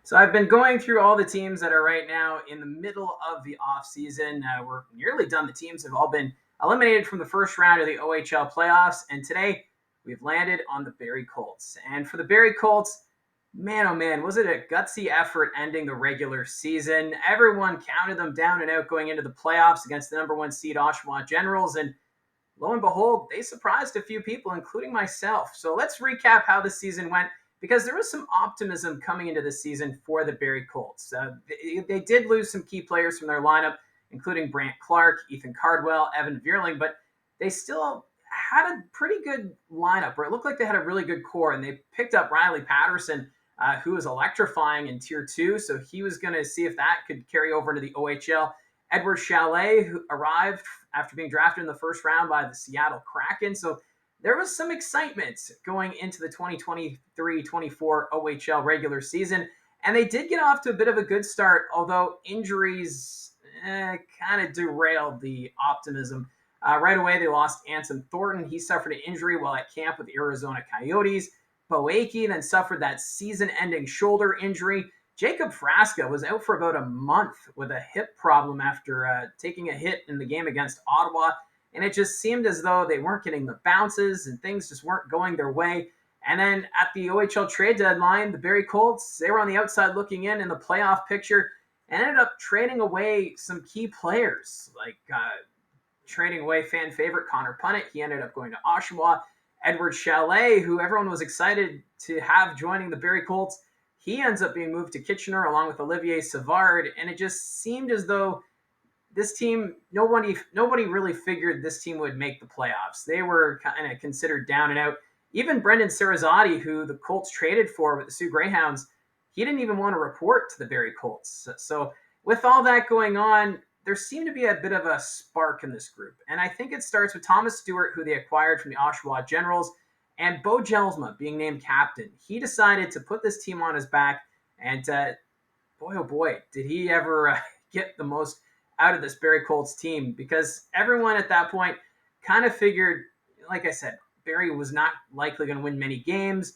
So I've been going through all the teams that are right now in the middle of the offseason. We're nearly done. The teams have all been eliminated from the first round of the OHL playoffs. And today we've landed on the Barrie Colts. And for the Barrie Colts, man, oh man, was it a gutsy effort ending the regular season. Everyone counted them down and out going into the playoffs against the number one seed Oshawa Generals. And lo and behold, they surprised a few people, including myself. So let's recap how the season went because there was some optimism coming into the season for the Barrie Colts. They did lose some key players from their lineup, including Brant Clark, Ethan Cardwell, Evan Vierling, but they still had a pretty good lineup where it looked like they had a really good core, and they picked up Riley Patterson, who was electrifying in Tier 2, so he was going to see if that could carry over into the OHL. Edward Chalet, who arrived after being drafted in the first round by the Seattle Kraken. So there was some excitement going into the 2023-24 OHL regular season. And they did get off to a bit of a good start, although injuries kind of derailed the optimism. Right away, they lost Anson Thornton. He suffered an injury while at camp with the Arizona Coyotes. Boaki then suffered that season-ending shoulder injury. Jacob Frasca was out for about a month with a hip problem after taking a hit in the game against Ottawa. And it just seemed as though they weren't getting the bounces and things just weren't going their way. And then at the OHL trade deadline, the Barrie Colts, they were on the outside looking in the playoff picture and ended up trading away some key players, like trading away fan favorite Connor Punnett. He ended up going to Oshawa. Edward Chalet, who everyone was excited to have joining the Barrie Colts, he ends up being moved to Kitchener along with Olivier Savard, and it just seemed as though this team, nobody really figured this team would make the playoffs. They were kind of considered down and out. Even Brendan Sarazotti, who the Colts traded for with the Sioux Greyhounds, he didn't even want to report to the Barrie Colts. So with all that going on, there seemed to be a bit of a spark in this group. And I think it starts with Thomas Stewart, who they acquired from the Oshawa Generals, and Bo Jelsma being named captain. He decided to put this team on his back, and boy, oh boy, did he ever get the most out of this Barrie Colts team, because everyone at that point kind of figured, like I said, Barrie was not likely going to win many games.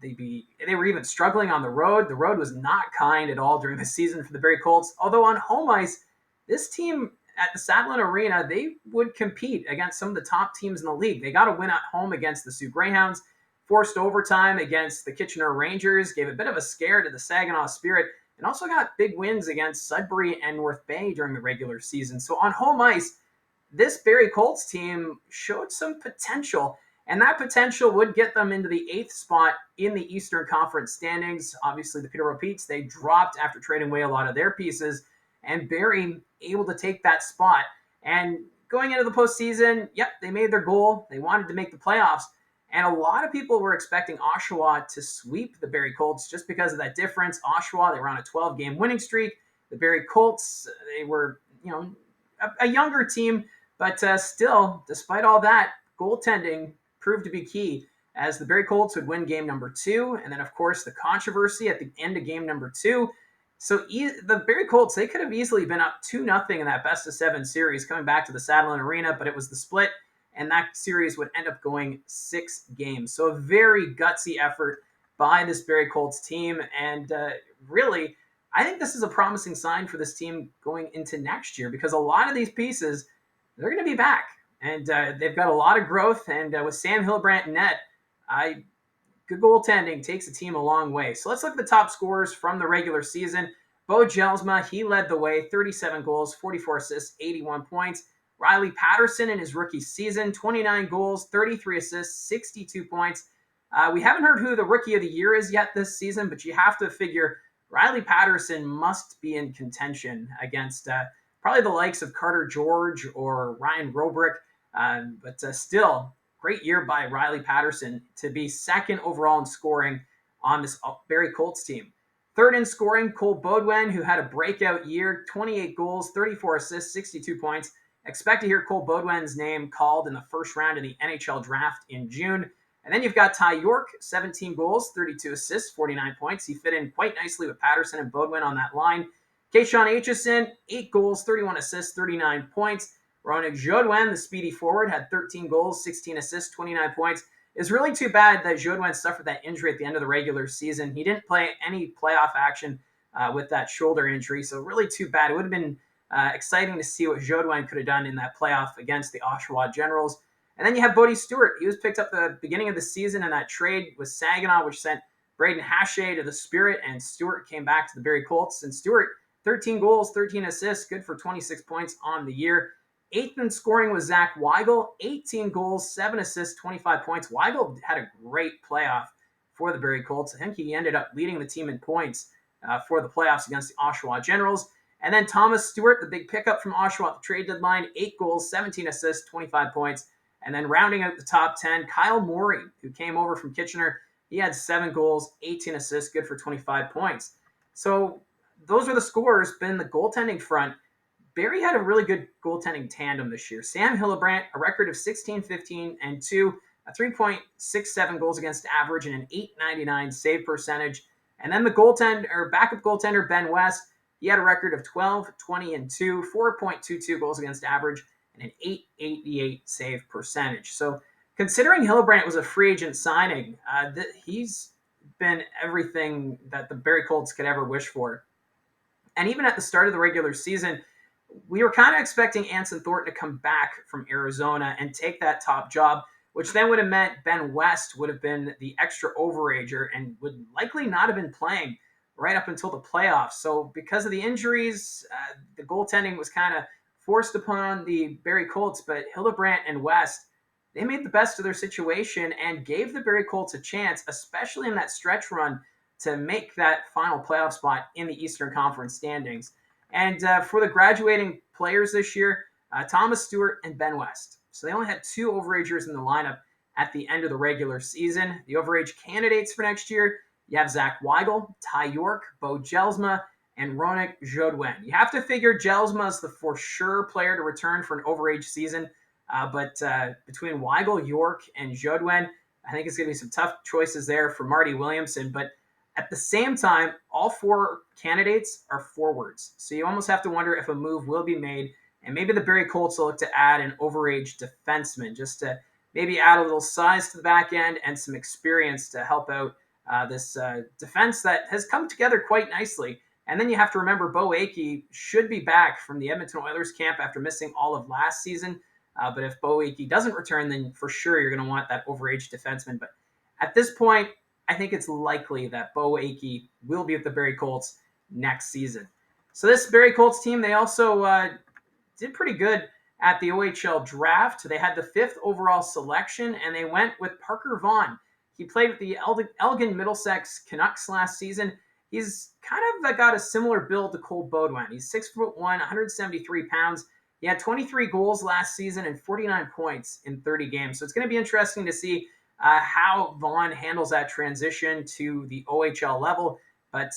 They were even struggling on the road. The road was not kind at all during the season for the Barrie Colts, although on home ice, this team at the Saddlin Arena, they would compete against some of the top teams in the league. They got a win at home against the Sioux Greyhounds, forced overtime against the Kitchener Rangers, gave a bit of a scare to the Saginaw Spirit, and also got big wins against Sudbury and North Bay during the regular season. So on home ice, this Barrie Colts team showed some potential, and that potential would get them into the 8th spot in the Eastern Conference standings. Obviously, the Peterborough Petes, they dropped after trading away a lot of their pieces, and Barrie able to take that spot. And going into the postseason, yep, they made their goal. They wanted to make the playoffs. And a lot of people were expecting Oshawa to sweep the Barrie Colts just because of that difference. Oshawa, they were on a 12-game winning streak. The Barrie Colts, they were, a younger team, but still, despite all that, goaltending proved to be key as the Barrie Colts would win game number 2. And then, of course, the controversy at the end of game number 2. So the Barrie Colts, they could have easily been up 2-0 in that best-of-7 series coming back to the Saddlin Arena, but it was the split, and that series would end up going 6 games. So a very gutsy effort by this Barrie Colts team, and really, I think this is a promising sign for this team going into next year, because a lot of these pieces, they're going to be back, and they've got a lot of growth, and with Sam Hillebrandt in net, good goaltending takes a team a long way. So let's look at the top scorers from the regular season. Bo Jelsma, he led the way, 37 goals, 44 assists, 81 points. Riley Patterson in his rookie season, 29 goals, 33 assists, 62 points. We haven't heard who the rookie of the year is yet this season, but you have to figure Riley Patterson must be in contention against probably the likes of Carter George or Ryan Robrick. But still, great year by Riley Patterson to be second overall in scoring on this Barrie Colts team. Third in scoring, Cole Baudouin, who had a breakout year, 28 goals, 34 assists, 62 points. Expect to hear Cole Baudouin's name called in the first round of the NHL draft in June. And then you've got Ty York, 17 goals, 32 assists, 49 points. He fit in quite nicely with Patterson and Baudouin on that line. Keishon Aitchison, 8 goals, 31 assists, 39 points. Ronak Jodwen, the speedy forward, had 13 goals, 16 assists, 29 points. It's really too bad that Jodwin suffered that injury at the end of the regular season. He didn't play any playoff action with that shoulder injury, so really too bad. It would have been exciting to see what Jodwin could have done in that playoff against the Oshawa Generals. And then you have Bodie Stewart. He was picked up the beginning of the season in that trade with Saginaw, which sent Braden Hachey to the Spirit, and Stewart came back to the Barrie Colts. And Stewart, 13 goals, 13 assists, good for 26 points on the year. Eighth in scoring was Zach Weigel, 18 goals, 7 assists, 25 points. Weigel had a great playoff for the Barrie Colts. I think he ended up leading the team in points for the playoffs against the Oshawa Generals. And then Thomas Stewart, the big pickup from Oshawa at the trade deadline, 8 goals, 17 assists, 25 points. And then rounding out the top 10, Kyle Morey, who came over from Kitchener. He had 7 goals, 18 assists, good for 25 points. So those are the scores. But in the goaltending front, Barrie had a really good goaltending tandem this year. Sam Hillebrand, a record of 16, 15, and 2, a 3.67 goals against average, and an .899 save percentage. And then the backup goaltender, Ben West, he had a record of 12, 20, and 2, 4.22 goals against average, and an .888 save percentage. So considering Hillebrand was a free agent signing, he's been everything that the Barrie Colts could ever wish for. And even at the start of the regular season, we were kind of expecting Anson Thornton to come back from Arizona and take that top job, which then would have meant Ben West would have been the extra overager and would likely not have been playing right up until the playoffs. So because of the injuries, the goaltending was kind of forced upon the Barrie Colts, but Hillebrand and West, they made the best of their situation and gave the Barrie Colts a chance, especially in that stretch run, to make that final playoff spot in the Eastern Conference standings. And for the graduating players this year, Thomas Stewart and Ben West. So they only had 2 overagers in the lineup at the end of the regular season. The overage candidates for next year, you have Zach Weigel, Ty York, Bo Jelsma, and Ronak Jodwin. You have to figure Jelsma is the for sure player to return for an overage season. But between Weigel, York, and Jodwin, I think it's going to be some tough choices there for Marty Williamson. But at the same time, all 4 candidates are forwards. So you almost have to wonder if a move will be made. And maybe the Barrie Colts will look to add an overage defenseman just to maybe add a little size to the back end and some experience to help out this defense that has come together quite nicely. And then you have to remember Bo Akey should be back from the Edmonton Oilers camp after missing all of last season. But if Bo Akey doesn't return, then for sure you're going to want that overage defenseman. But at this point, I think it's likely that Bo Akey will be with the Barrie Colts next season. So this Barrie Colts team, they also did pretty good at the OHL draft. They had the 5th overall selection, and they went with Parker Vaughan. He played with the Elgin Middlesex Canucks last season. He's kind of got a similar build to Cole Beaudoin. He's 6'1", 173 pounds. He had 23 goals last season and 49 points in 30 games. So it's going to be interesting to see how Vaughn handles that transition to the OHL level. But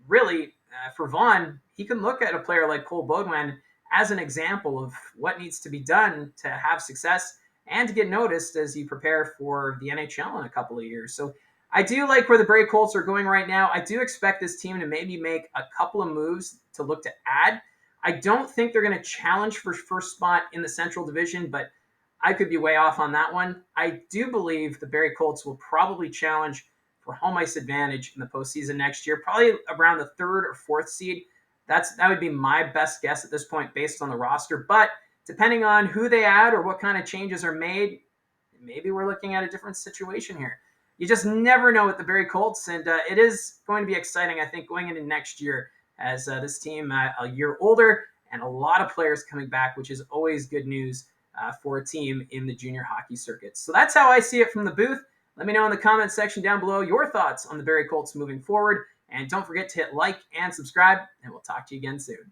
really, for Vaughn, he can look at a player like Cole Beaudoin as an example of what needs to be done to have success and to get noticed as you prepare for the NHL in a couple of years. So I do like where the Barrie Colts are going right now. I do expect this team to maybe make a couple of moves to look to add. I don't think they're going to challenge for first spot in the Central Division, but I could be way off on that one. I do believe the Barrie Colts will probably challenge for home ice advantage in the postseason next year, probably around the 3rd or 4th seed. That would be my best guess at this point based on the roster. But depending on who they add or what kind of changes are made, maybe we're looking at a different situation here. You just never know with the Barrie Colts, and it is going to be exciting, I think, going into next year as this team a year older and a lot of players coming back, which is always good news for a team in the junior hockey circuit. So that's how I see it from the booth. Let me know in the comments section down below your thoughts on the Barrie Colts moving forward. And don't forget to hit like and subscribe, and we'll talk to you again soon.